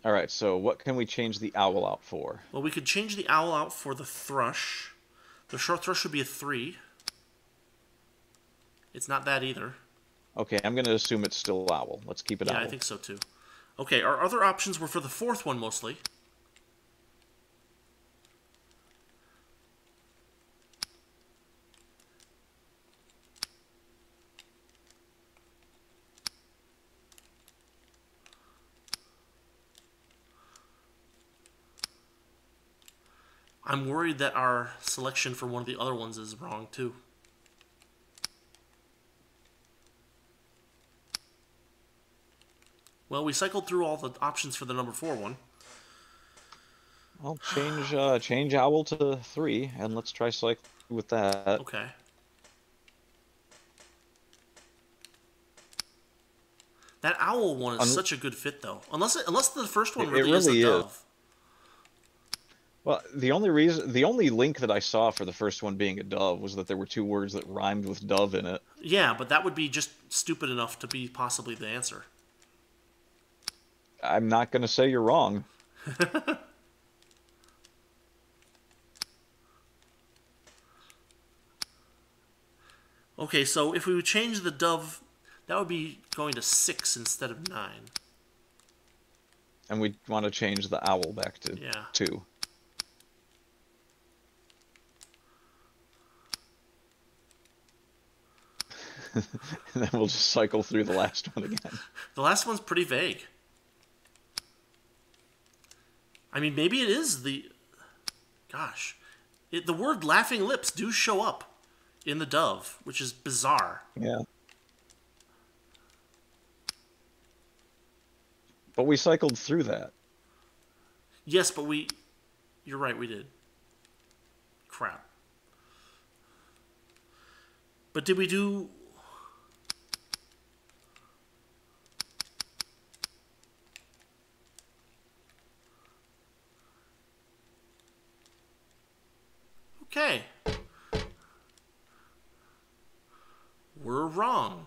All right, so what can we change the owl out for? Well, we could change the owl out for the thrush. The short thrush would be a 3. It's not that either. Okay, I'm going to assume it's still owl. Let's keep it Yeah, I owl. think so too. Okay, our other options were for the fourth one mostly. I'm worried that our selection for one of the other ones is wrong too. Well, we cycled through all the options for the number 4 one. I'll change owl to 3, and let's try cycle with that. Okay. That owl one is Un such a good fit though. Unless the first one it really is a really is. dove. Well, the only link that I saw for the first one being a dove was that there were two words that rhymed with dove in it. Yeah, but that would be just stupid enough to be possibly the answer. I'm not going to say you're wrong. Okay, so if we would change the dove, that would be going to 6 instead of 9. And we want to change the owl back to Yeah. 2. And then we'll just cycle through the last one again. The last one's pretty vague. I mean, maybe it is the. Gosh. The word laughing lips do show up in the dove, which is bizarre. Yeah. But we cycled through that. Yes, but we. You're right, we did. Crap. But did we do. Okay. We're wrong.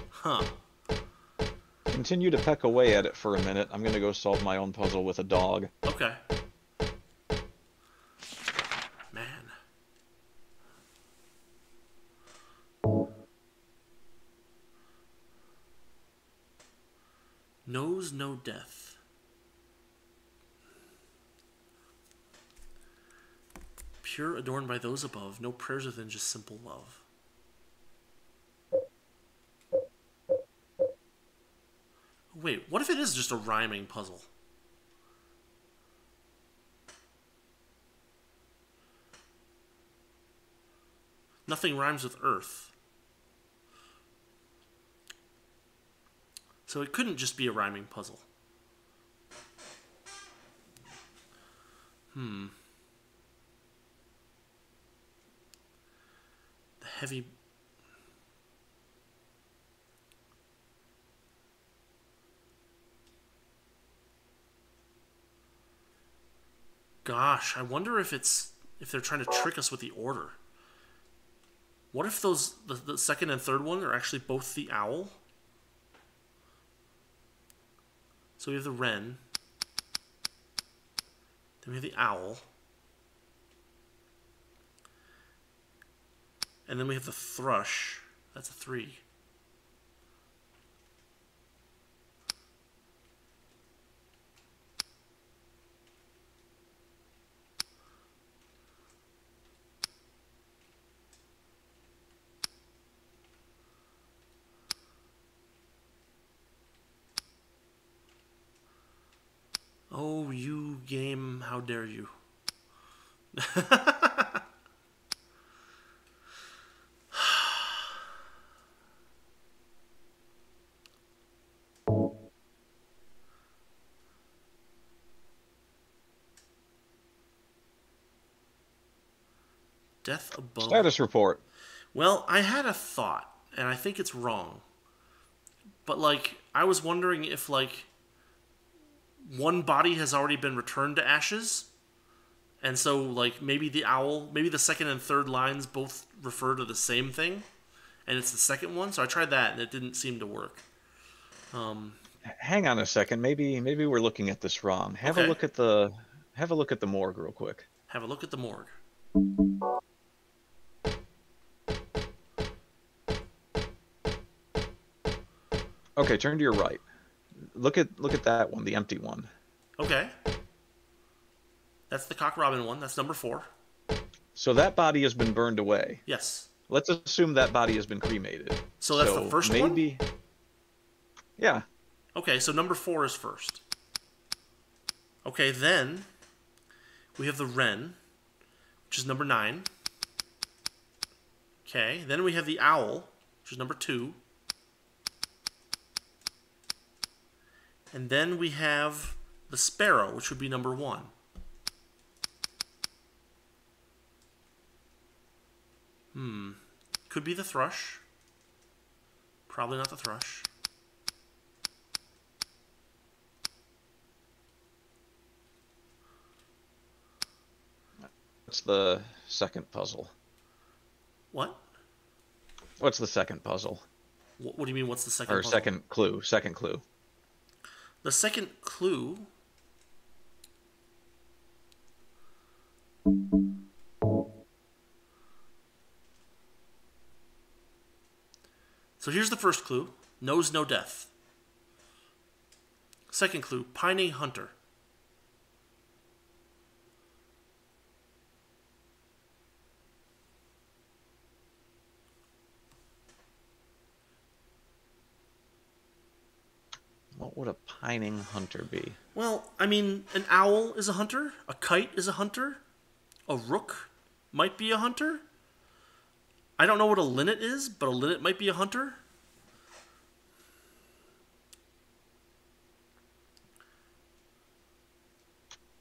Huh. Continue to peck away at it for a minute. I'm going to go solve my own puzzle with a dog. Okay. Man. Knows no death. Pure adorned by those above, no prayers within, just simple love. Wait, what if it is just a rhyming puzzle? Nothing rhymes with earth. So it couldn't just be a rhyming puzzle. The heavy. Gosh, I wonder if they're trying to trick us with the order. What if the second and third one are actually both the owl? So we have the wren, then we have the owl, and then we have the thrush. That's a 3. Oh, you game, how dare you? Death above. Status report. Well, I had a thought, and I think it's wrong. But like, I was wondering if like one body has already been returned to ashes, and so like maybe the owl, maybe the second and third lines both refer to the same thing, and it's the second one. So I tried that, and it didn't seem to work. Hang on a second. Maybe we're looking at this wrong. Okay, Have a look at the morgue real quick. have a look at the morgue. Okay, turn to your right. Look at that one, the empty one. Okay, that's the Cock Robin one. That's number 4. So that body has been burned away. Yes. Let's assume that body has been cremated. So that's the first one? Maybe. Yeah. Okay, so number 4 is first. Okay, then we have the wren, which is number 9. Okay, then we have the owl, which is number 2. And then we have the sparrow, which would be number 1. Could be the thrush. Probably not the thrush. What's the second puzzle? What? What's the second puzzle? What do you mean, what's the second Or puzzle? second clue? Second clue. The second clue... So here's the first clue. Knows no death. Second clue. Pining hunter. What would a pining hunter be? Well, I mean, an owl is a hunter. A kite is a hunter. A rook might be a hunter. I don't know what a linnet is, but a linnet might be a hunter.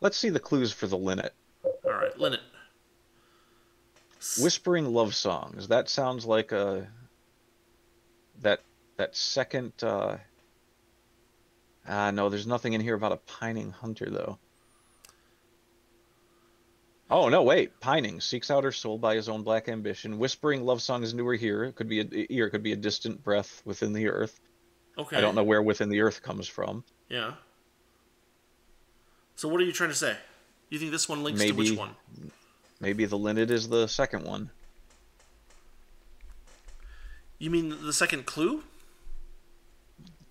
Let's see the clues for the linnet. All right, linnet. Whispering love songs. That sounds like a that second. No, there's nothing in here about a pining hunter though. Oh no, wait. Pining seeks out her soul by his own black ambition. Whispering love songs into her ear. It could be a ear. It could be a distant breath within the earth. Okay. I don't know where within the earth comes from. Yeah. So what are you trying to say? You think this one links to which one? Maybe the linnet is the second one. You mean the second clue?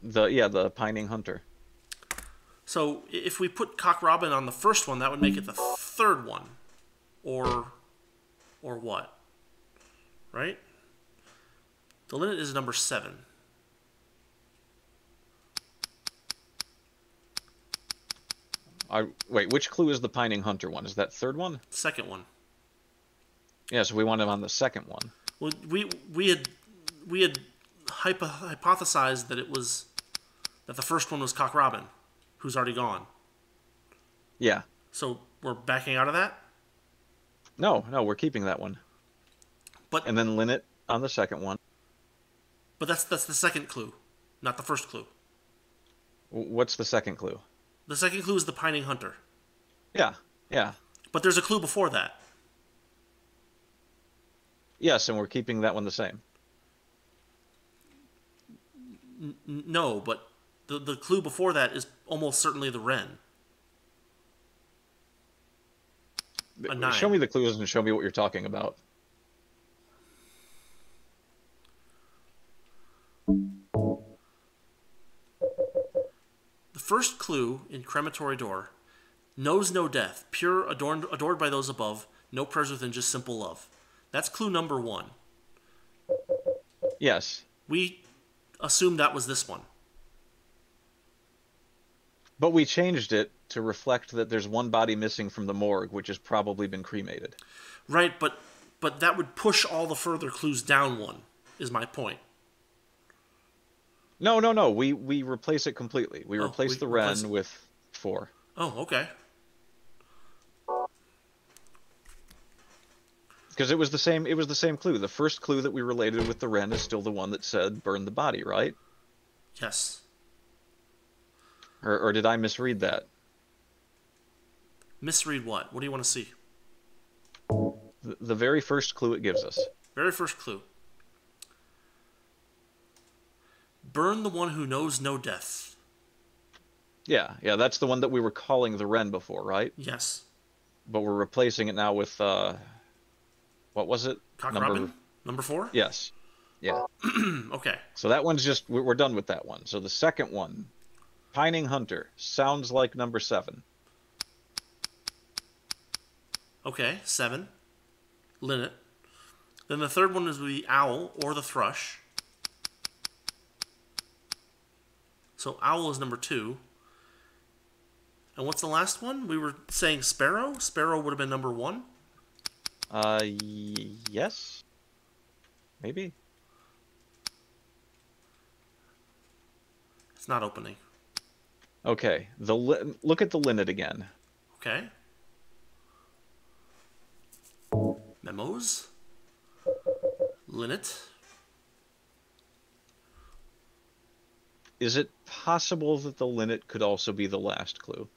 The pining hunter. So if we put Cock Robin on the first one, that would make it the third one. Or what? Right? The linnet is number 7. Wait, which clue is the pining hunter one? Is that third one? Second one. Yeah, so we want him on the second one. Well, we had hypothesized that the first one was Cock Robin, who's already gone. Yeah. So we're backing out of that? No, we're keeping that one. But And then linnet on the second one. But that's the second clue, not the first clue. What's the second clue? The second clue is the pining hunter. Yeah. But there's a clue before that. Yes, and we're keeping that one the same. No, but the clue before that is almost certainly the wren. A 9. Show me the clues and show me what you're talking about. The first clue in Crematory Door: knows no death, pure, adored by those above, no prayers within, just simple love. That's clue number 1. Yes. We assumed that was this one. But we changed it to reflect that there's one body missing from the morgue, which has probably been cremated. Right, but that would push all the further clues down one, is my point. No. We replace it completely. We replace the wren with 4. Oh, okay. Because it was the same clue. The first clue that we related with the wren is still the one that said burn the body, right? Yes. Or did I misread that? Misread what? What do you want to see? The very first clue it gives us. Very first clue. Burn the one who knows no death. Yeah, yeah, that's the one that we were calling the Wren before, right? Yes. But we're replacing it now with what was it? Cock Number Robin? Number 4? yes. Yeah. Okay. So that one's just we're done with that one. So the second one, Pining Hunter, sounds like number 7. Okay, 7. Linnet. Then the third one is the owl or the thrush. So owl is number 2. And what's the last one? We were saying sparrow. Sparrow would have been number 1. Yes. Maybe. It's not opening. Okay. Look at the linnet again. Okay. Memos. Linnet. Is it possible that the linnet could also be the last clue?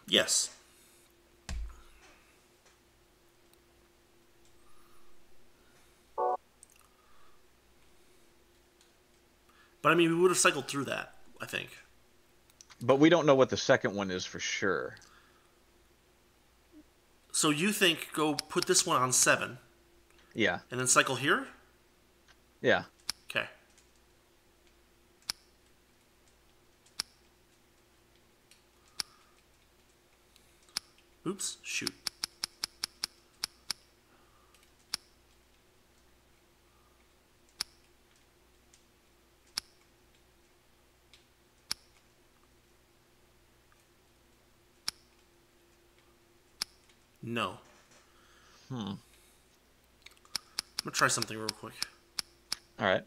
Yes. But I mean, we would have cycled through that, I think. But we don't know what the second one is for sure. So you think go put this one on 7 Yeah. and then cycle here? Yeah. Okay. Oops, shoot. No. Hmm. I'm gonna try something real quick. All right.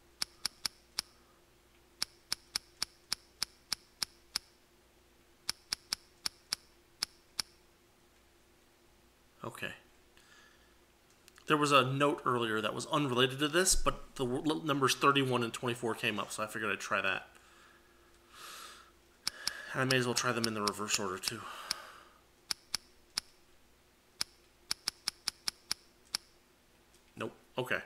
Okay. There was a note earlier that was unrelated to this, but the numbers 31 and 24 came up, so I figured I'd try that. And I may as well try them in the reverse order, too. Nope. Okay.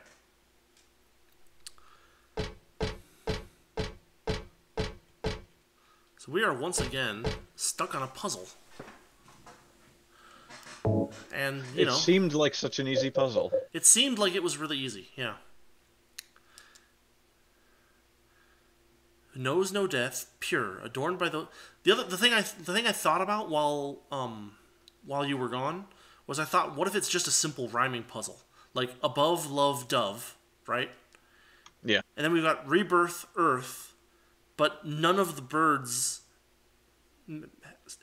So we are once again stuck on a puzzle. And, you It know, seemed like such an easy puzzle. it seemed like it was really easy, yeah. Knows no death, pure, adorned by the thing I thought about while you were gone was I thought, what if it's just a simple rhyming puzzle? Like above, love, dove, right? Yeah. And then we've got rebirth, earth, but none of the birds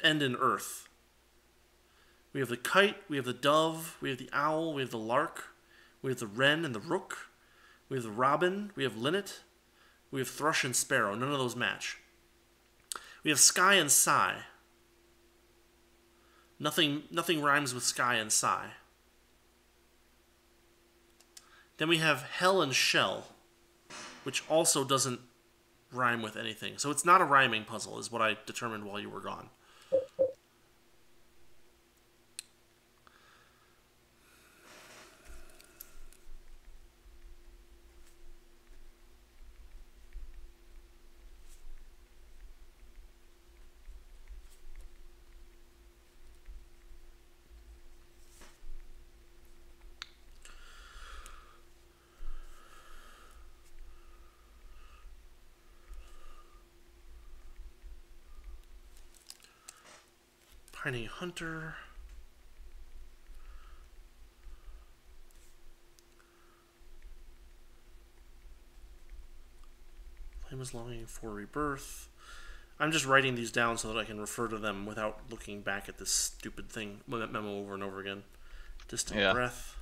end in earth. We have the kite, we have the dove, we have the owl, we have the lark, we have the wren and the rook, we have the robin, we have linnet, we have thrush and sparrow. None of those match. We have sky and sigh. Nothing rhymes with sky and sigh. Then we have hell and shell, which also doesn't rhyme with anything. So it's not a rhyming puzzle, is what I determined while you were gone. Pining Hunter. Flame is longing for rebirth. I'm just writing these down so that I can refer to them without looking back at this stupid thing, memo over and over again. Distant breath.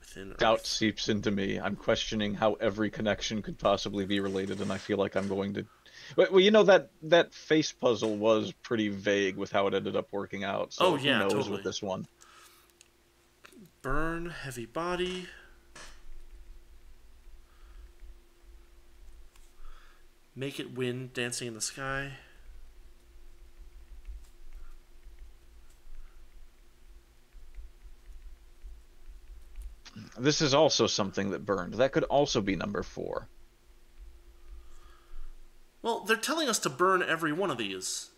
Within Doubt Earth. seeps into me. I'm questioning how every connection could possibly be related, and I feel like I'm going to. Well, you know that face puzzle was pretty vague with how it ended up working out. So Oh, yeah, who knows totally. with this one? Burn, heavy body. Make it wind dancing in the sky. This is also something that burned. That could also be number 4. Well, they're telling us to burn every one of these.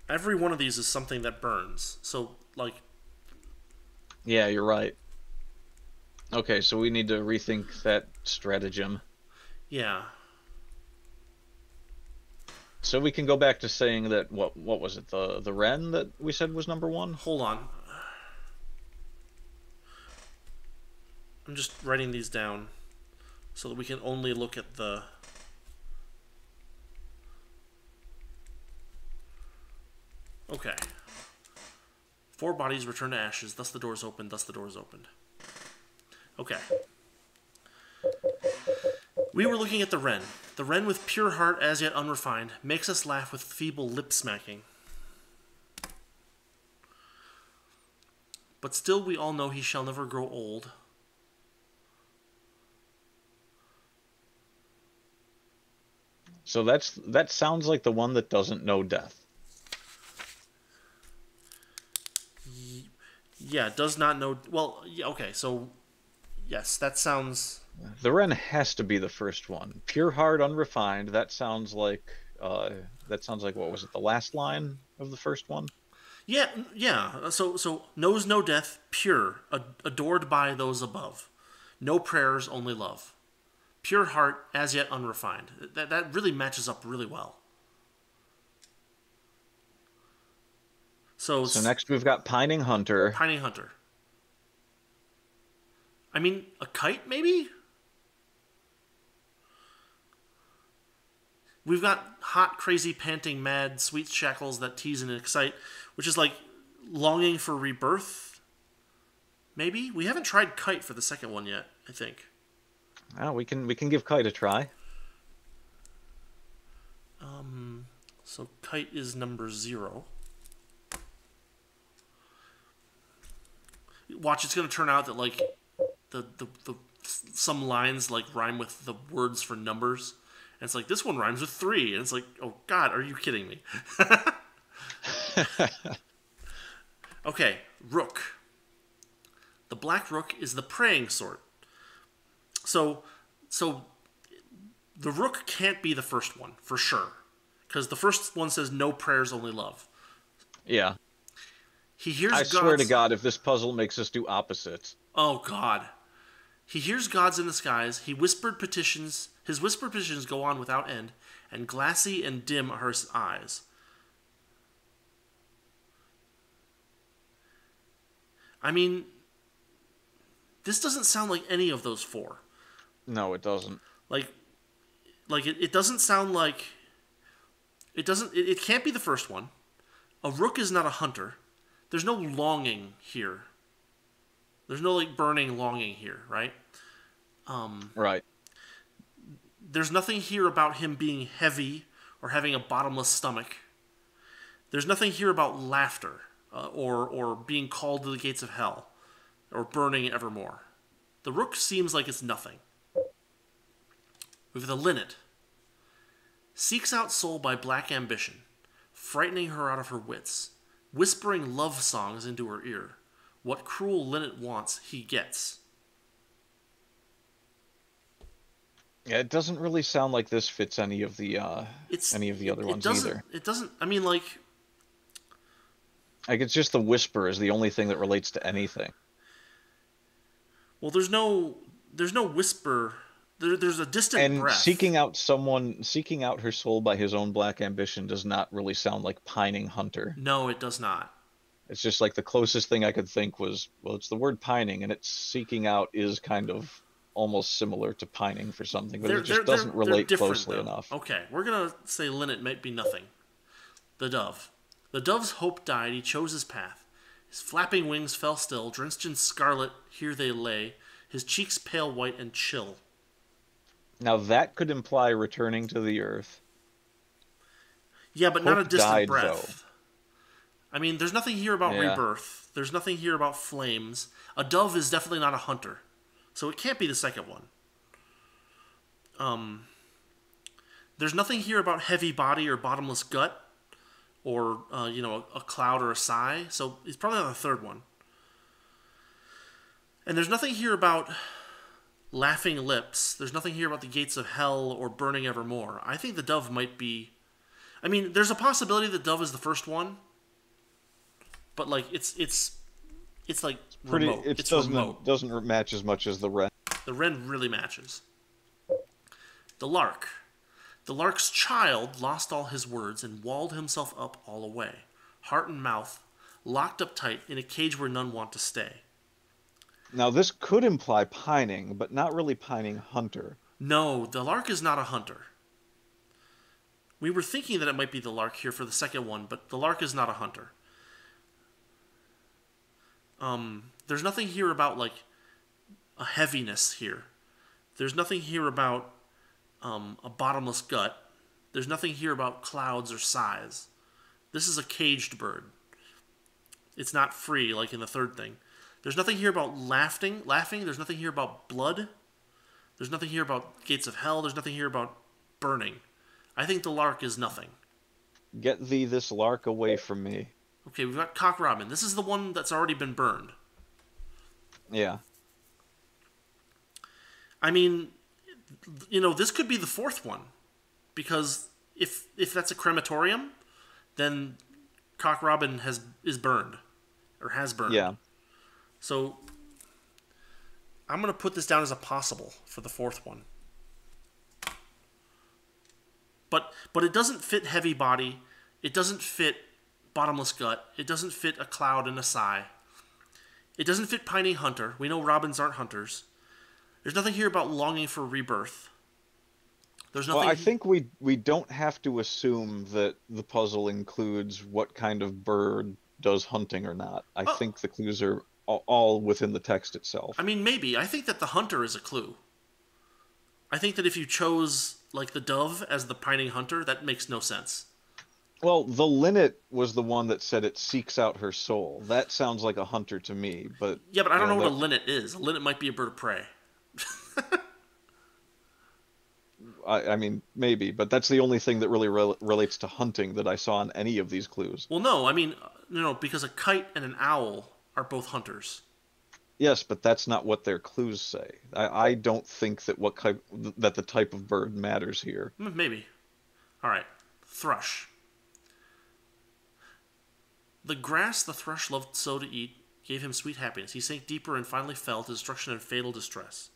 Every one of these is something that burns. So, like... Yeah, you're right. Okay, so we need to rethink that stratagem. Yeah. So we can go back to saying that what was it, the wren that we said was number 1? Hold on. I'm just writing these down so that we can only look at the... Okay. 4 bodies return to ashes, thus the doors opened, thus the doors opened. Okay. We were looking at the wren. The wren with pure heart as yet unrefined makes us laugh with feeble lip smacking. But still we all know he shall never grow old. So that sounds like the one that doesn't know death. Yeah, does not know... Well, yeah, okay, so... Yes, that sounds... The wren has to be the first one. Pure heart, unrefined. That sounds like what was it? The last line of the first one. Yeah, yeah. So knows no death, pure, adored by those above. No prayers, only love. Pure heart, as yet unrefined. That really matches up really well. So next we've got pining hunter. Pining hunter. I mean, a kite maybe? We've got hot, crazy, panting, mad, sweet shackles that tease and excite, which is like longing for rebirth. Maybe? We haven't tried kite for the second one yet, I think. Oh, we can give kite a try. So kite is number 0. Watch, it's going to turn out that like the some lines like rhyme with the words for numbers. And it's like, this one rhymes with 3. And it's like, oh God, are you kidding me? Okay, rook. The black rook is the praying sort. So the rook can't be the first one, for sure. Because the first one says, no prayers, only love. Yeah. He hears I God's... swear to God, if this puzzle makes us do opposites. Oh, God. He hears gods in the skies. His whispered petitions go on without end, and glassy and dim are his eyes. I mean, this doesn't sound like any of those 4. No, it doesn't. It doesn't sound like... It can't be the first one. A rook is not a hunter. There's no longing here. There's no, like, burning longing here, right? Right. There's nothing here about him being heavy or having a bottomless stomach. There's nothing here about laughter or being called to the gates of hell or burning evermore. The rook seems like it's nothing. With the linnet. Seeks out soul by black ambition, frightening her out of her wits, whispering love songs into her ear. What cruel linnet wants, he gets. Yeah, it doesn't really sound like this fits any of the other ones either. It doesn't. I mean, like it's just the whisper is the only thing that relates to anything. Well, there's no whisper. There's a distant breath. And seeking out her soul by his own black ambition does not really sound like pining hunter. No, it does not. It's just like the closest thing I could think was, well, it's the word pining, and it's seeking out is kind of almost similar to pining for something, but it just doesn't relate closely enough. Okay, we're going to say linnet might be nothing. The dove. The dove's hope died, he chose his path. His flapping wings fell still, drenched in scarlet, here they lay, his cheeks pale white and chill. Now that could imply returning to the earth. Yeah, but not a Hope distant died though. breath. I mean, there's nothing here about Yeah. rebirth. There's nothing here about flames. A dove is definitely not a hunter. So it can't be the second one. There's nothing here about heavy body or bottomless gut or, a cloud or a sigh. So it's probably not the third one. And there's nothing here about laughing lips. There's nothing here about the gates of hell or burning evermore. I think the dove might be. I mean, there's a possibility that dove is the first one, but like it's like Pretty. remote. It It's remote. doesn't match as much as the rest. The wren really matches. The lark. The lark's child lost all his words and walled himself up all away, heart and mouth locked up tight in a cage where none want to stay. Now this could imply pining, but not really pining hunter. No, the lark is not a hunter. We were thinking that it might be the lark here for the second one, but the lark is not a hunter. There's nothing here about like a heaviness here. There's nothing here about a bottomless gut. There's nothing here about clouds or sighs. This is a caged bird. It's not free like in the third thing. There's nothing here about laughing. There's nothing here about blood. There's nothing here about gates of hell. There's nothing here about burning. I think the lark is nothing. Get thee this lark away from me. Okay, we've got cock robin. This is the one that's already been burned. Yeah. I mean, this could be the fourth one, because if that's a crematorium, then cock robin is burned, or has burned. Yeah. So I'm gonna put this down as a possible for the fourth one. But it doesn't fit heavy body. It doesn't fit bottomless gut. It doesn't fit a cloud and a sigh. It doesn't fit pining hunter. We know robins aren't hunters. There's nothing here about longing for rebirth. There's nothing. Well, I think we don't have to assume that the puzzle includes what kind of bird does hunting or not. I Oh, think the clues are all within the text itself. I mean, maybe. I think that the hunter is a clue. I think that if you chose like the dove as the pining hunter, that makes no sense. Well, the linnet was the one that said it seeks out her soul. That sounds like a hunter to me, but Yeah, but I don't know what a that linnet is. A linnet might be a bird of prey. I mean maybe, but that's the only thing that really relates to hunting that I saw in any of these clues. Well, no, I mean, because a kite and an owl are both hunters. Yes, but that's not what their clues say. I don't think that that the type of bird matters here. Maybe. All right. Thrush. The grass the thrush loved so to eat gave him sweet happiness. He sank deeper and finally fell to destruction and fatal distress.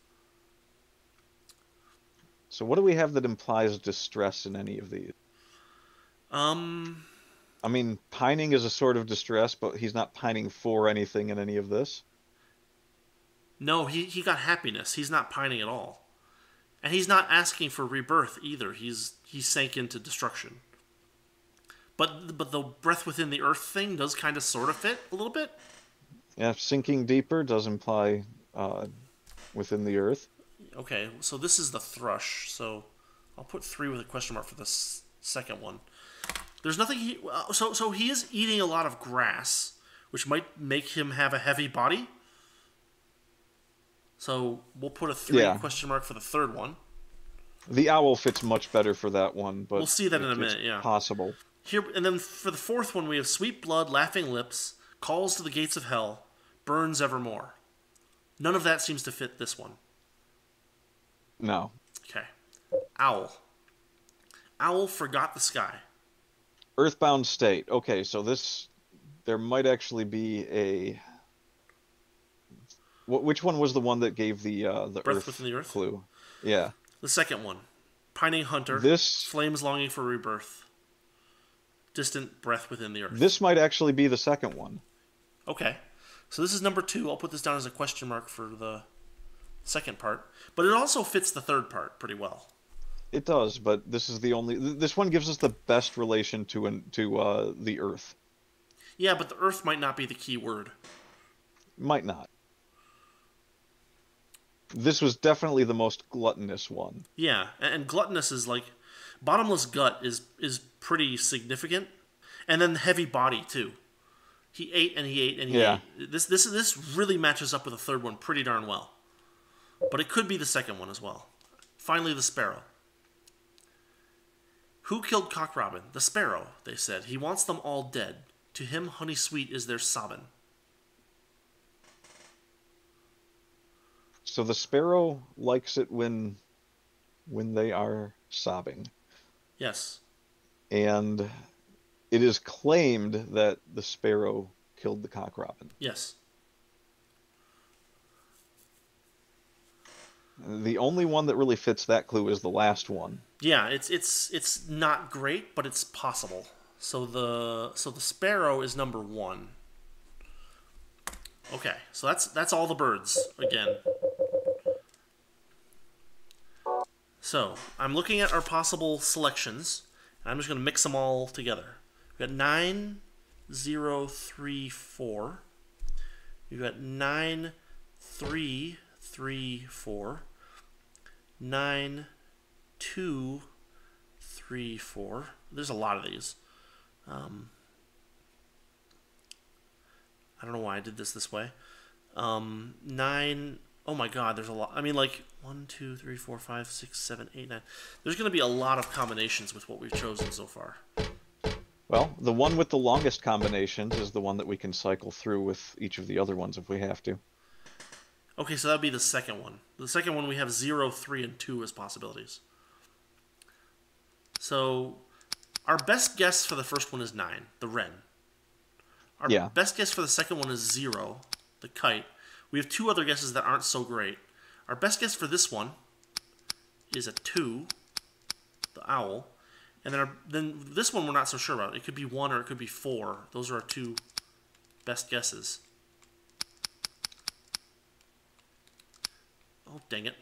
So what do we have that implies distress in any of these? Um, I mean, pining is a sort of distress, but he's not pining for anything in any of this. no, he got happiness. He's not pining at all. And he's not asking for rebirth either. He sank into destruction. But the breath within the earth thing does kind of sort of fit a little bit. Yeah, sinking deeper does imply within the earth. Okay, so this is the thrush. So I'll put 3 with a question mark for this second one. There's nothing. So he is eating a lot of grass, which might make him have a heavy body. So we'll put a 3 Yeah. question mark for the third one. The owl fits much better for that one, but We'll see that in a it's minute. Yeah. possible. Here and then for the fourth one, we have sweet blood, laughing lips, calls to the gates of hell, burns evermore. None of that seems to fit this one. No. Okay. Owl. Owl forgot the sky. Earthbound state. Okay, so there might actually be a. Which one was the one that gave the Breath Earth within the earth. clue? Yeah. The second one. Pining hunter. This Flames longing for rebirth. Distant breath within the earth. this might actually be the second one. Okay. So this is number 2. I'll put this down as a question mark for the second part. But it also fits the third part pretty well. It does, but this is the only. This one gives us the best relation to the Earth. Yeah, but the earth might not be the key word. Might not. This was definitely the most gluttonous one. Yeah, and gluttonous is like bottomless gut is pretty significant, and then heavy body too. He ate and he ate and he Yeah. ate. This really matches up with the third one pretty darn well, but it could be the second one as well. Finally, the sparrow. Who killed Cock Robin? The sparrow, they said. He wants them all dead. To him, honey sweet is their sobbin'. So the sparrow likes it when they are sobbing. Yes. And it is claimed that the sparrow killed the cock robin. Yes. The only one that really fits that clue is the last one. Yeah, it's not great, but it's possible. So the sparrow is number 1. Okay, so that's all the birds again. So I'm looking at our possible selections. And I'm just going to mix them all together. We got 9, 0, 3, 4. We got 9, 3, 3, 4. 9, 2, 3, 4. There's a lot of these. I don't know why I did this way. 9. Oh my god, there's a lot. I mean, like 1, 2, 3, 4, 5, 6, 7, 8, 9. There's going to be a lot of combinations with what we've chosen so far. Well, the one with the longest combinations is the one that we can cycle through with each of the other ones if we have to. Okay, so that would be the second one. The second one we have 0, 3, and 2 as possibilities. So our best guess for the first one is 9, the wren. Our best guess for the second one is 0, the kite. We have 2 other guesses that aren't so great. Our best guess for this one is a 2, the owl. And then this one we're not so sure about. It could be 1 or it could be 4. Those are our 2 best guesses. Oh, dang it.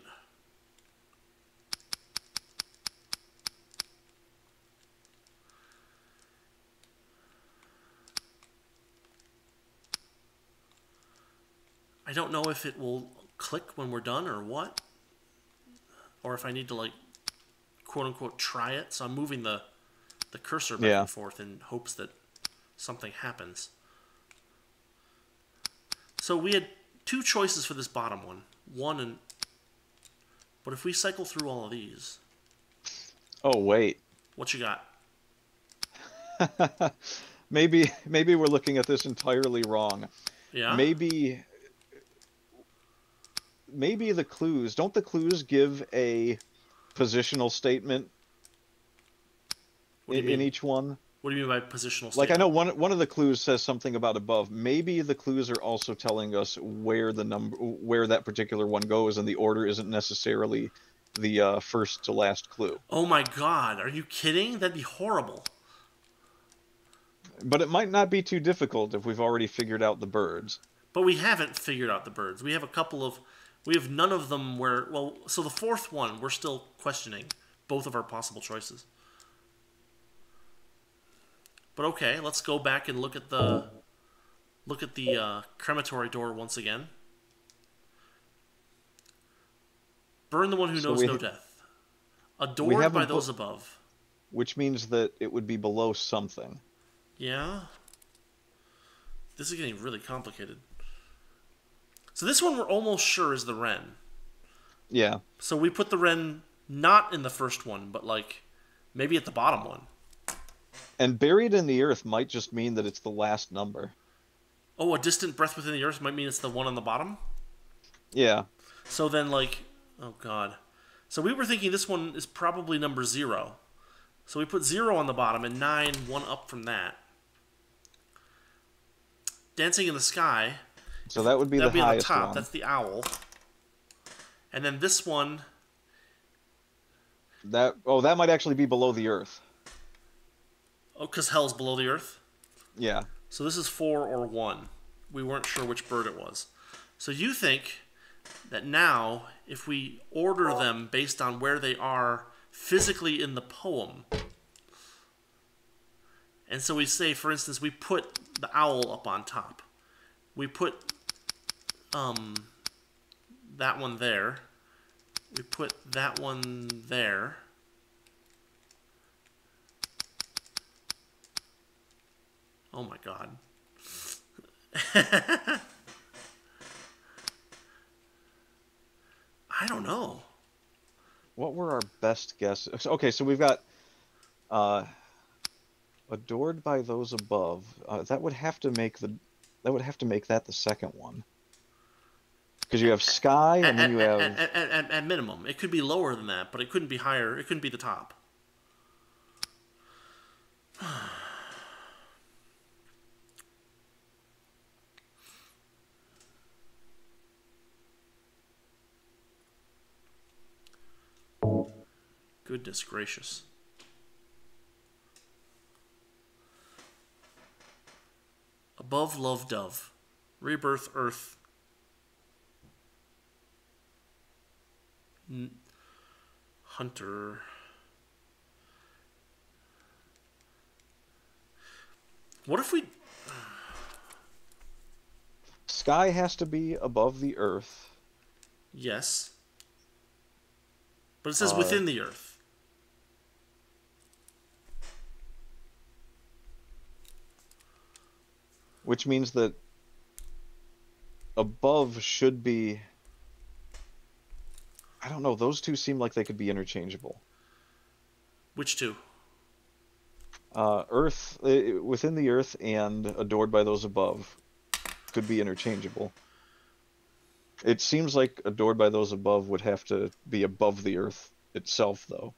I don't know if it will click when we're done or what. Or if I need to, like, quote-unquote try it. So I'm moving the cursor back and forth in hopes that something happens. So we had 2 choices for this bottom one. But if we cycle through all of these... Oh, wait. What you got? Maybe we're looking at this entirely wrong. Yeah? Maybe the clues, don't the clues give a positional statement in each one? What do you mean by positional statement? Like, I know one of the clues says something about above. Maybe the clues are also telling us where that particular one goes, and the order isn't necessarily the first to last clue. Oh my god, are you kidding? That'd be horrible. But it might not be too difficult if we've already figured out the birds. But we haven't figured out the birds. We have a couple of... We have none of them where... Well, so the fourth one, we're still questioning both of our possible choices. But okay, let's go back and look at the crematory door once again. Burn the one who knows no death. Adored by those above. Which means that it would be below something. Yeah. This is getting really complicated. So this one we're almost sure is the wren. Yeah. So we put the wren not in the first one, but like maybe at the bottom one. And buried in the earth might just mean that it's the last number. Oh, a distant breath within the earth might mean it's the one on the bottom? Yeah. So then, like, oh god. So we were thinking this one is probably number 0. So we put 0 on the bottom and 9, 1 up from that. Dancing in the Sky. So that would be the highest on the top. one. That's the owl. And then this one... that might actually be below the earth. Oh, because hell's below the earth? Yeah. So this is 4 or 1. We weren't sure which bird it was. So you think that now, if we order them based on where they are physically in the poem, and so we say, for instance, we put the owl up on top. We put that one there. We put that one there. Oh my god. I don't know. What were our best guesses? Okay, so we've got uh, adored by those above. That would have to make that the second one. Because you have sky, and then you have At minimum. It could be lower than that, but it couldn't be higher. It couldn't be the top. Goodness gracious. Above Love Dove. Rebirth Earth. Hunter. What if we... sky has to be above the earth. Yes. But it says Uh, within the Earth. which means that above should be. I don't know. Those two seem like they could be interchangeable. Which two? Earth, within the earth, and adored by those above could be interchangeable. It seems like adored by those above would have to be above the earth itself, though.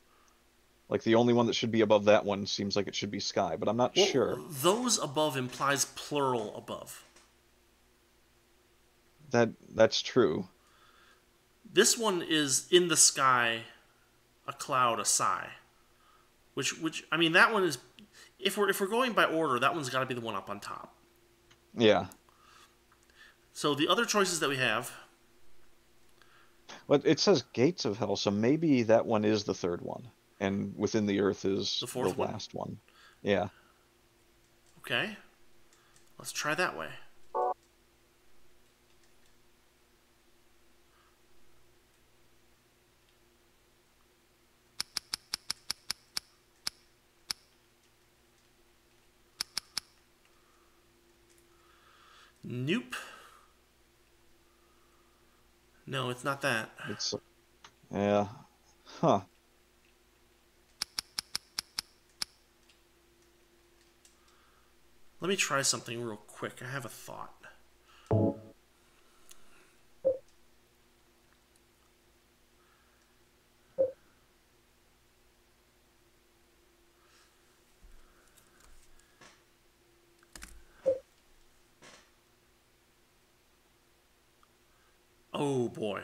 Like the only one that should be above that one seems like it should be sky, but I'm not Well, sure. those above implies plural above. That's true. This one is in the sky, a cloud, a sigh. Which I mean, that one is. If we're going by order, that one's got to be the one up on top. Yeah. So the other choices that we have. But it says gates of hell, so maybe that one is the third one, and within the earth is The fourth the one? last one. Yeah. Okay, let's try that way. Nope. No, it's not that. It's yeah. Huh. Let me try something real quick. I have a thought. Oh boy.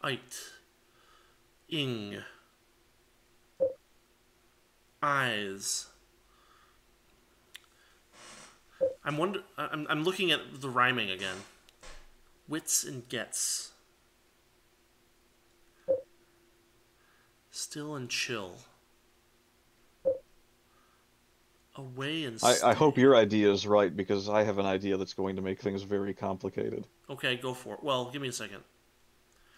Eit. Ing. Eyes. I'm looking at the rhyming again. Wits and gets. Still and chill. Away and stay. I hope your idea is right because I have an idea that's going to make things very complicated. Okay, go for it. Well, give me a second.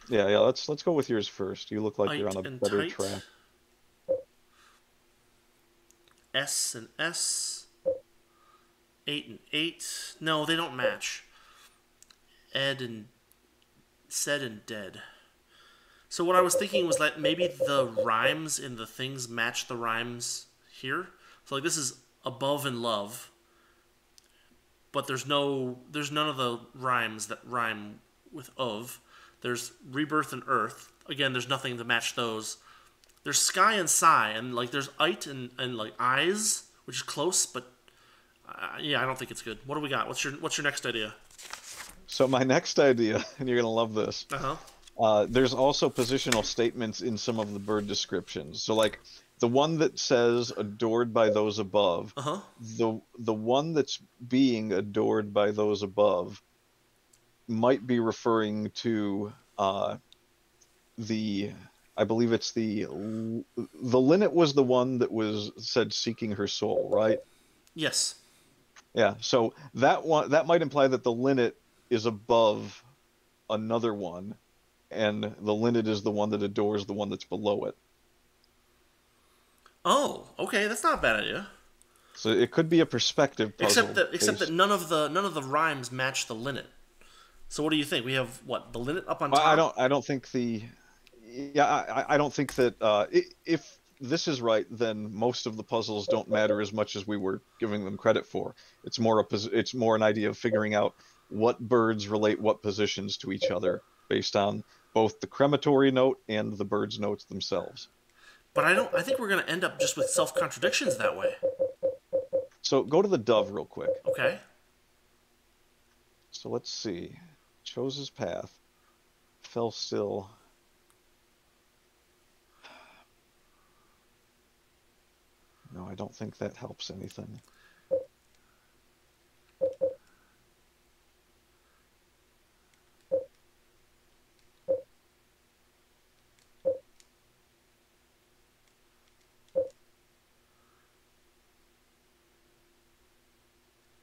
Yeah, let's go with yours first. You look like you're Eit on a and better tight. track. S and S. 8 and 8. No, they don't match. Ed and said and dead. So what I was thinking was that maybe the rhymes in the things match the rhymes here. So like this is above and love, but there's none of the rhymes that rhyme with of. There's rebirth and earth. Again, there's nothing to match those. There's sky and sigh, and like there's ite and like eyes, which is close, but yeah, I don't think it's good. What do we got? What's your next idea? So my next idea, and you're gonna love this. Uh huh. There's also positional statements in some of the bird descriptions. So like the one that says adored by those above, Uh huh. the one that's being adored by those above might be referring to the I believe it's the linnet was the one that was said seeking her soul, right? Yes. Yeah. So that one that might imply that the linnet is above another one, and the linnet is the one that adores the one that's below it. Oh, okay, that's not a bad idea. So it could be a perspective puzzle Except that based. none of the rhymes match the linnet. So what do you think? We have what, the linnet up on I top? don't I don't think the yeah I don't think that if this is right, then most of the puzzles don't matter as much as we were giving them credit for. It's more an idea of figuring out what birds relate what positions to each other based on both the crematory note and the bird's notes themselves. But I don't. I think we're gonna end up just with self contradictions that way. So go to the dove real quick. Okay. So let's see. Chose his path, fell still. No, I don't think that helps anything.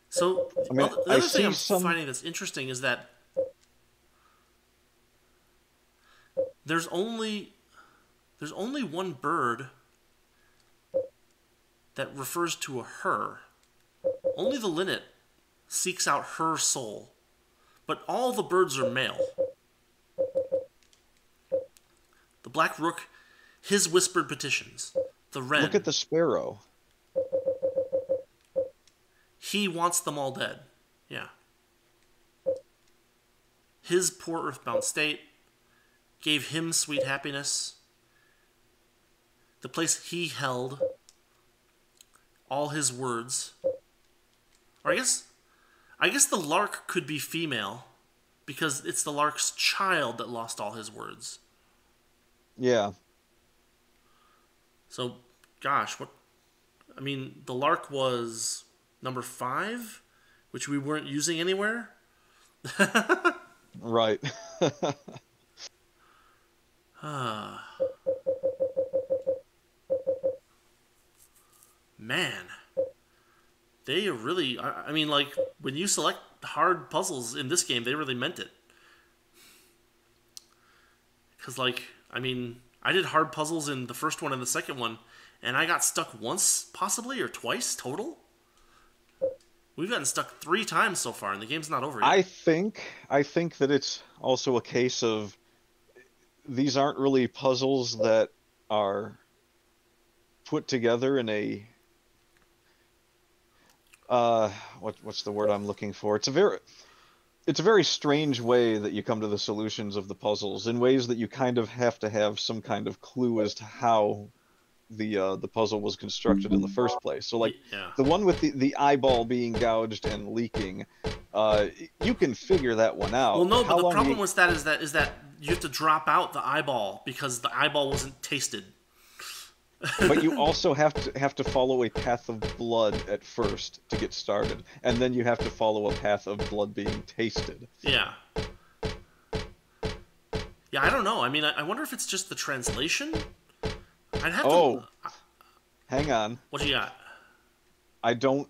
So I mean, the I other thing see I'm some. finding that's interesting is that there's only there's only one bird that refers to a her. Only the linnet seeks out her soul, but all the birds are male. The black rook, his whispered petitions. The Look at wren, the sparrow. he wants them all dead. Yeah. His poor earthbound state gave him sweet happiness. The place he held, all his words. Or I guess the lark could be female because it's the lark's child that lost all his words. Yeah, So, gosh, what? I mean, the lark was number 5, which we weren't using anywhere. right. Man, they are really. I mean, like, when you select hard puzzles in this game, they really meant it. Because, like, I mean, I did hard puzzles in the first one and the second one, and I got stuck once, possibly, or twice total. We've gotten stuck 3 times so far, and the game's not over yet. I think that it's also a case of these aren't really puzzles that are put together in a what's the word I'm looking for? It's a very strange way that you come to the solutions of the puzzles in ways that you kind of have to have some kind of clue as to how the puzzle was constructed in the first place. So like Yeah. the one with the eyeball being gouged and leaking, you can figure that one Well, out. no, but How the long problem you with that is that you have to drop out the eyeball because the eyeball wasn't tasted. but you also have to follow a path of blood at first to get started, and then you have to follow a path of blood being tasted. Yeah. Yeah, I don't know. I mean, I wonder if it's just the translation. I'd have to. Oh, hang on. What you got? I don't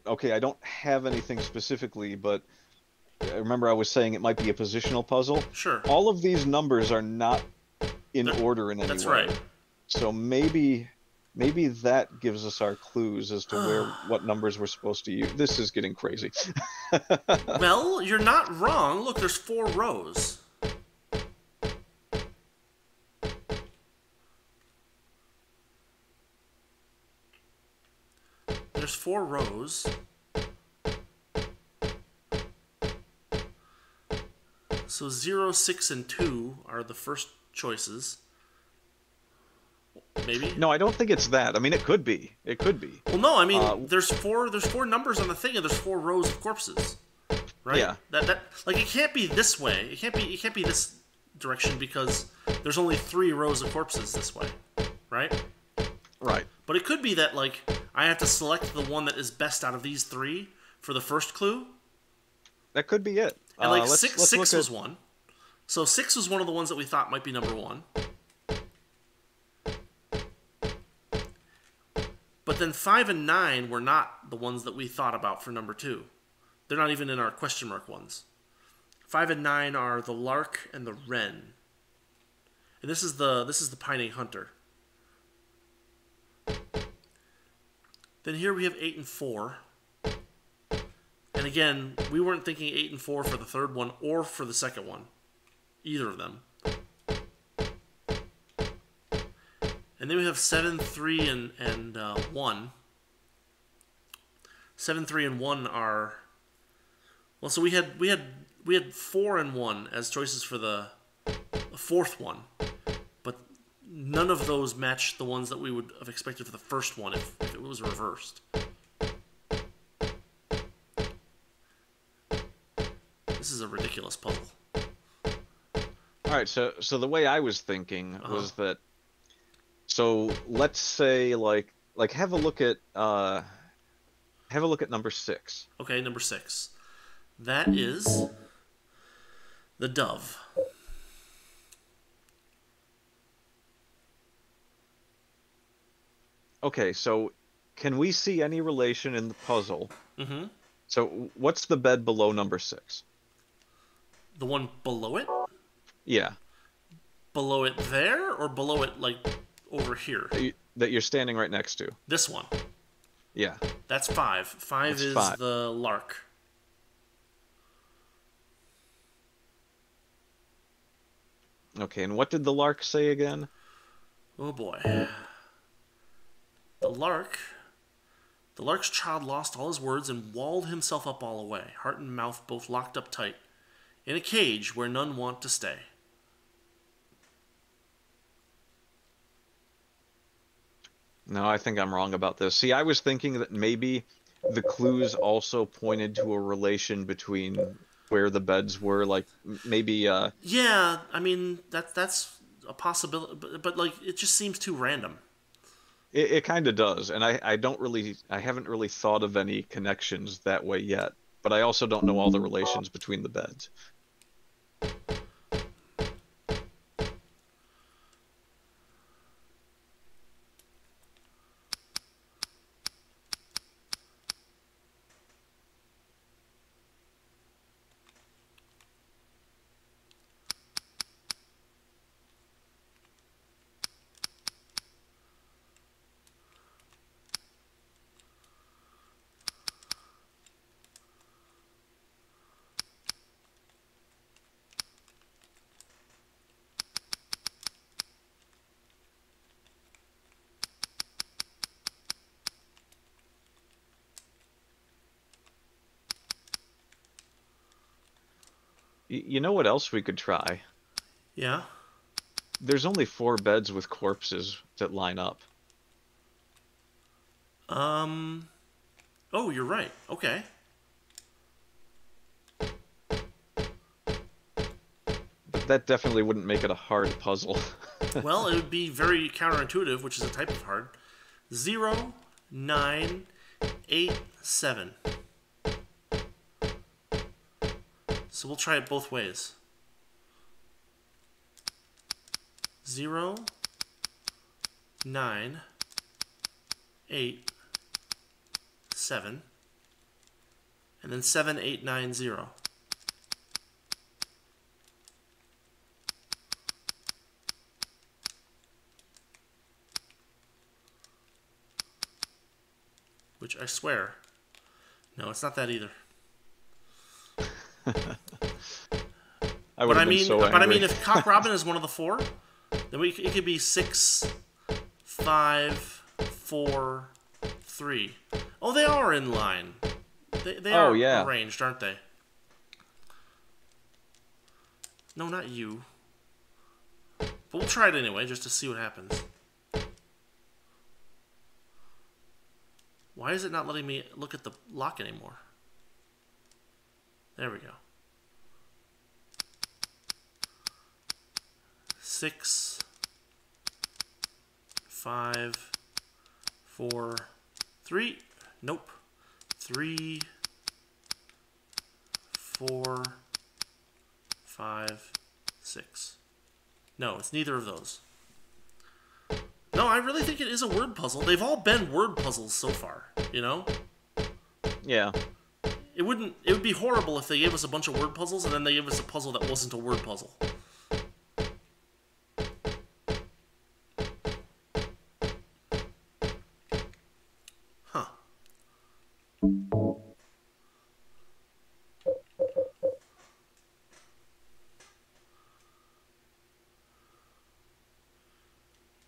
have anything specifically, but I remember I was saying it might be a positional puzzle. Sure. All of these numbers are not in That- order in any That's way. right. So maybe that gives us our clues as to what numbers we're supposed to use. This is getting crazy. Well, you're not wrong. Look, there's 4 rows. There's 4 rows. So 0, 6, and 2 are the first choices. Maybe. No, I don't think it's that. I mean, it could be. It could be. Well, no. I mean, Uh, there's 4 numbers on the thing, and there's 4 rows of corpses. Right. Yeah. That like it can't be this way. It can't be direction because there's only 3 rows of corpses this way, right? Right. But it could be that, like, I have to select the one that is best out of these 3 for the first clue. That could be it. And, like, Let's six look at. was one. So 6 was one of the ones that we thought might be number 1. But then 5 and 9 were not the ones that we thought about for number 2. They're not even in our question mark ones. 5 and 9 are the lark and the wren. And this is the pining hunter. Then here we have 8 and 4. And again, we weren't thinking 8 and 4 for the third one or for the second one. Either of them. And then we have 7, 3, and 1. 7, 3, and 1 are... Well, so we had 4 and 1 as choices for the fourth one. But none of those match the ones that we would have expected for the first one if it was reversed. This is a ridiculous puzzle. All right, so the way I was thinking was that. So let's say like have a look at number 6. Okay, number 6. That is the dove. Okay, so can we see any relation in the puzzle? Mm-hmm. So what's the bed below number 6? The one below it? Yeah. Below it there, or below it, like, over here? That you're standing right next to. This one. Yeah. That's 5. 5 That's is 5. the lark. Okay, and what did the lark say again? Oh boy. The lark's child lost all his words and walled himself up all away, heart and mouth both locked up tight, in a cage where none want to stay. No, I think I'm wrong about this. See, I was thinking that maybe the clues also pointed to a relation between where the beds were, like maybe Yeah, I mean that's a possibility, but like it just seems too random. it kind of does, and I haven't really thought of any connections that way yet, but I also don't know all the relations between the beds. You know what else we could try? Yeah. There's only 4 beds with corpses that line up. Oh, you're right. Okay. But that definitely wouldn't make it a hard puzzle. Well, it would be very counterintuitive, which is a type of hard. 0, 9, 8, 7. So we'll try it both ways. 0, 9, 8, 7, and then 7, 8, 9, 0. Which I swear, no, it's not that either. I would have been so angry. But I mean, if Cock Robin is one of the 4, then it could be 6, 5, 4, 3. Oh, they are in line. They are arranged, aren't they? No, not you. But we'll try it anyway, just to see what happens. Why is it not letting me look at the lock anymore? There we go. 6, 5, 4, 3. Nope. 3, 4, 5, 6. No, it's neither of those. No, I really think it is a word puzzle. They've all been word puzzles so far, you know? Yeah. It would be horrible if they gave us a bunch of word puzzles and then they gave us a puzzle that wasn't a word puzzle. Huh.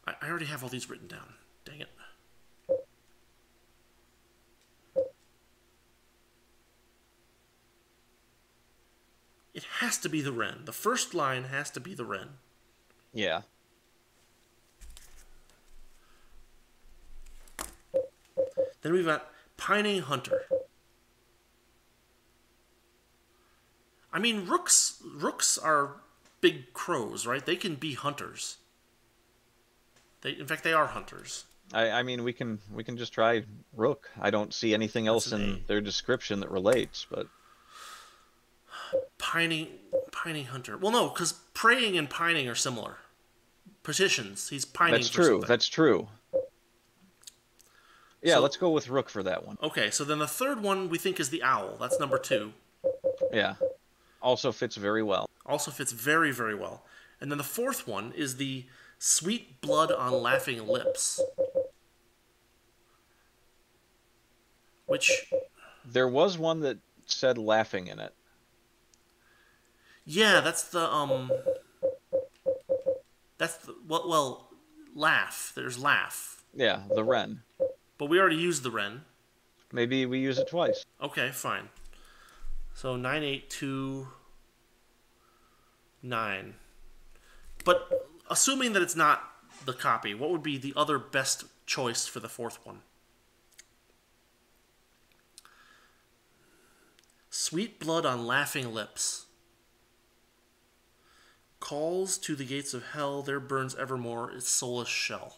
I already have all these written down. Dang it. It has to be the wren. The first line has to be the wren. Yeah. Then we've got pining hunter. I mean, rooks are big crows, right? They can be hunters. In fact, they are hunters. I mean, we can just try rook. I don't see anything That's else an in A. their description that relates, but Pining hunter. Well, no, because praying and pining are similar. Petitions. He's pining that's for true. something. That's true. Yeah, So, let's go with rook for that one. okay, so then the third one we think is the owl. That's number 2. Yeah. Also fits very well. Also fits very, very well. And then the fourth one is the sweet blood on laughing lips. Which, There was one that said laughing in it. yeah, that's the well, laugh. There's laugh. Yeah, the wren. But we already used the wren. Maybe we use it twice. Okay, fine. So 9829. But assuming that it's not the copy, what would be the other best choice for the fourth one? Sweet blood on laughing lips. Calls to the gates of hell, there burns evermore its soulless shell.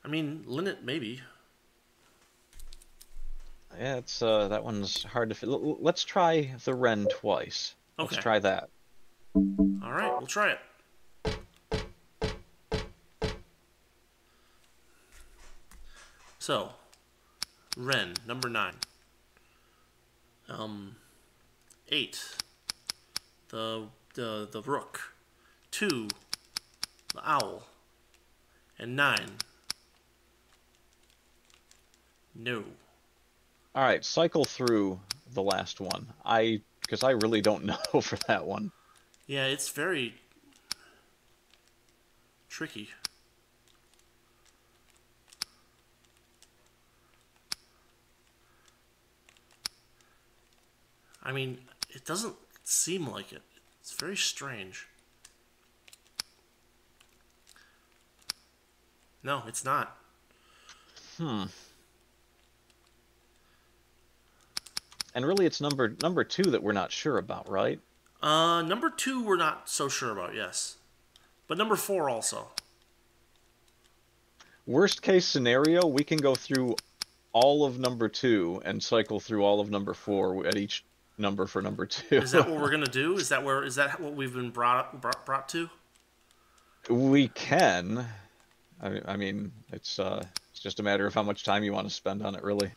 I mean, Linnet, maybe. Yeah, it's that one's hard to fit. Let's try the wren twice. Let's Okay. try that. All right, we'll try it. So, Wren, number 9. 8. The rook. 2. The owl. And 9. No. All right, cycle through the last one. Because I really don't know for that one. Yeah, it's very tricky. I mean, it doesn't seem like it. It's very strange. No, it's not. And really, it's number 2 that we're not sure about, right? Number 2 we're not so sure about, yes. But number 4 also. Worst case scenario, we can go through all of number 2 and cycle through all of number 4 at each number for number 2. Is that what we're gonna do? Is that what we've been brought to? We can. I mean, it's just a matter of how much time you want to spend on it, really.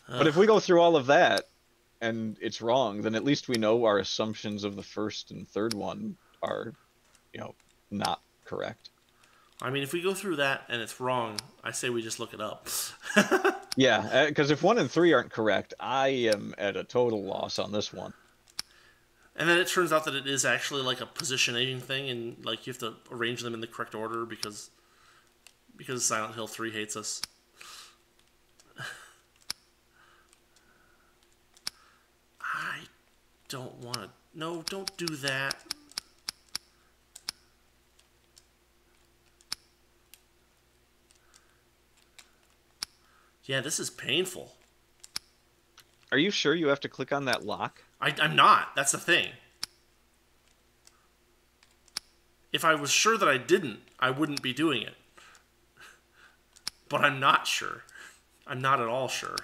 But if we go through all of that and it's wrong, then at least we know our assumptions of the first and third one are, not correct. I mean, if we go through that and it's wrong, I say we just look it up. Yeah, because if 1 and 3 aren't correct, I am at a total loss on this one. And then it turns out that it is actually like a positioning thing, and like you have to arrange them in the correct order because Silent Hill 3 hates us. I don't want to. No, don't do that. Yeah, this is painful. Are you sure you have to click on that lock? I'm not. That's the thing. If I was sure that I didn't, I wouldn't be doing it. But I'm not sure. I'm not at all sure.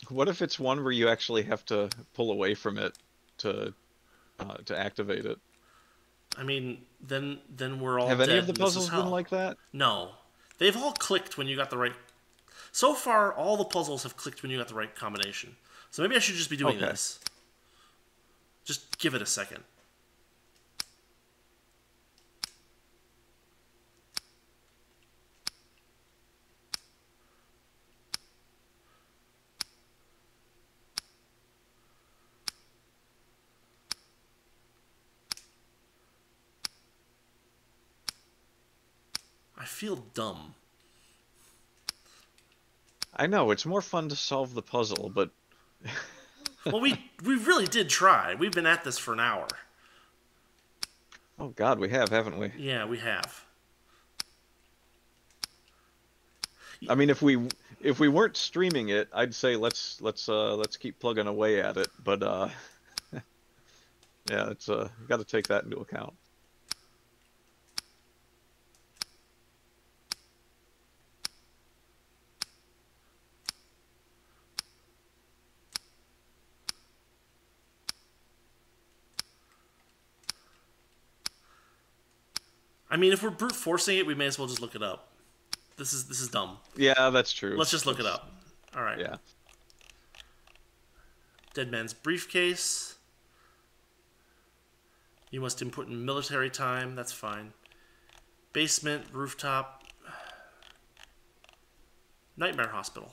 What if it's one where you actually have to pull away from it to to activate it? I mean, then we're all Have any dead of the and this is puzzles been hell. like that? No. They've all clicked when you got the right. So far, all the puzzles have clicked when you got the right combination. So maybe I should just be doing Okay. this. Just give it a second. I feel dumb. I know, it's more fun to solve the puzzle, but Well, we really did try. We've been at this for an hour. oh God, we have, haven't we? Yeah, we have. I mean, if we weren't streaming it, I'd say let's keep plugging away at it, but yeah, it's you got to take that into account. I mean, if we're brute forcing it, we may as well just look it up. This is dumb. Yeah, that's true. Let's just look it up. All right. Yeah. Dead man's briefcase. You must input in military time. That's fine. Basement, rooftop. Nightmare hospital.